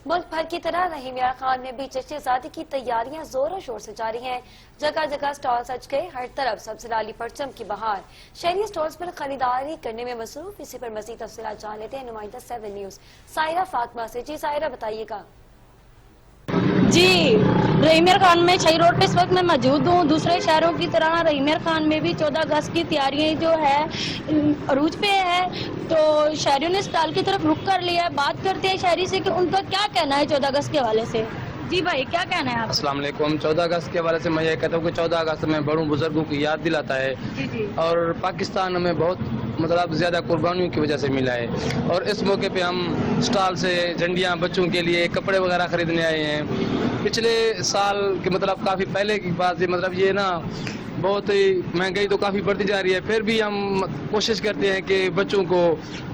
ملک بھر کی طرح رحیم یار خان میں بھی جشن آزادی کی تیاریاں زور و شور سے جاری ہیں۔ جگہ جگہ سٹال سج گئے، ہر طرف سبزرالی پرچم کی بہار۔ شہری سٹالز پر خریداری کرنے میں مصروف۔ اسی پر مزید تفصیلات جان لیتے ہیں نمائندہ 7 نیوز سائرہ فاطمہ سے۔ جی سائرہ بتائیے گا۔ جی رحیم یار خان میں شاہی روڈ پہ اس وقت میں موجود ہوں۔ دوسرے شہروں کی طرح رحیم یار خان میں بھی 14 اگست کی تیاریاں جو ہے عروج پہ ہے، تو شہریوں نے اسٹال کی طرف رخ کر لیا ہے۔ بات کرتے ہیں شہری سے کہ ان کا کیا کہنا ہے 14 اگست کے حوالے سے۔ جی بھائی کیا کہنا ہے آپ؟ السلام علیکم۔ 14 اگست کے حوالے سے میں یہ کہتا ہوں کہ 14 اگست میں بڑوں بزرگوں کی یاد دلاتا ہے، اور پاکستان ہمیں بہت زیادہ قربانیوں کی وجہ سے ملا ہے، اور اس موقع پہ ہم اسٹال سے جھنڈیاں بچوں کے لیے کپڑے وغیرہ خریدنے آئے ہیں۔ پچھلے سال کے کافی پہلے کی بات ہے، یہ نا بہت ہی مہنگائی تو کافی بڑھتی جا رہی ہے، پھر بھی ہم کوشش کرتے ہیں کہ بچوں کو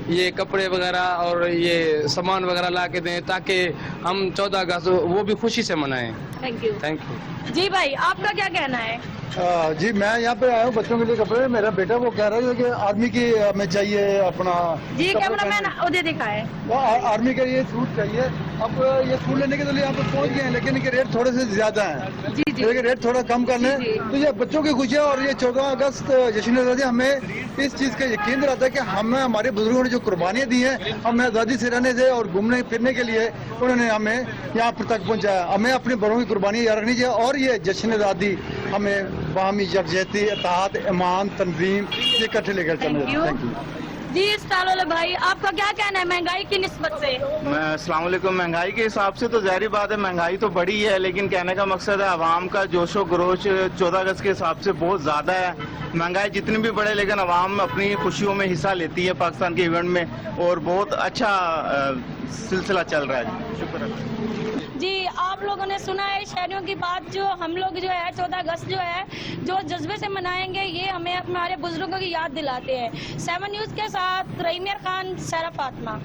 یہ کپڑے وغیرہ اور یہ سامان وغیرہ لا کے دیں تاکہ ہم 14 اگست وہ بھی خوشی سے منائیں۔ Thank you. Thank you. جی بھائی آپ کا کیا کہنا ہے؟ جی میں یہاں پہ آیا ہوں بچوں کے لیے کپڑے۔ میرا بیٹا وہ کہہ رہا ہے کہ آرمی کی ہمیں چاہیے اپنا جی کیمرہ مین ادھر دکھائے، آرمی کا یہ سوٹ چاہیے۔ اب یہ سوٹ لینے کے لیے یہاں پہ پہنچ گئے ہیں، لیکن ان کے ریٹ تھوڑے سے زیادہ ہیں، لیکن ریٹ تھوڑا کم کر لیں تو یہ بچوں کی خوشی ہے۔ اور یہ 14 اگست جشن آزادی ہمیں اس چیز کا یقین دلاتا ہے کہ ہمیں ہمارے بزرگوں نے جو قربانیاں دی ہیں، ہمیں آزادی سے رہنے سے اور گھومنے پھرنے کے لیے انہوں نے ہمیں یہاں پر تک پہنچایا۔ ہمیں اپنے بڑوں کی قربانیاں یاد رکھنی چاہیے، اور یہ جشن آزادی ہمیں باہمی یکجہتی، اتحاد، ایمان، تنظیم یہ اکٹھے لے کر چلنا ہے۔ Thank you. جی اسٹال والے بھائی آپ کا کیا کہنا ہے مہنگائی کی نسبت سے؟ السلام علیکم۔ مہنگائی کے حساب سے تو ظاہری بات ہے، مہنگائی تو بڑی ہے، لیکن کہنے کا مقصد ہے عوام کا جوش و خروش 14 اگست کے حساب سے بہت زیادہ ہے۔ مہنگائی جتنی بھی بڑھے لیکن عوام اپنی خوشیوں میں حصہ لیتی ہے پاکستان کے ایونٹ میں، اور بہت اچھا سلسلہ چل رہا ہے۔ شکریہ۔ جی آپ لوگوں نے سنا ہے شہریوں کی بات، جو ہم لوگ جو ہے 14 اگست جو ہے جو جذبے سے منائیں گے، یہ ہمیں ہمارے بزرگوں کی یاد دلاتے ہیں۔ 7 نیوز کے ساتھ رحیم یار خان، سائرہ فاطمہ۔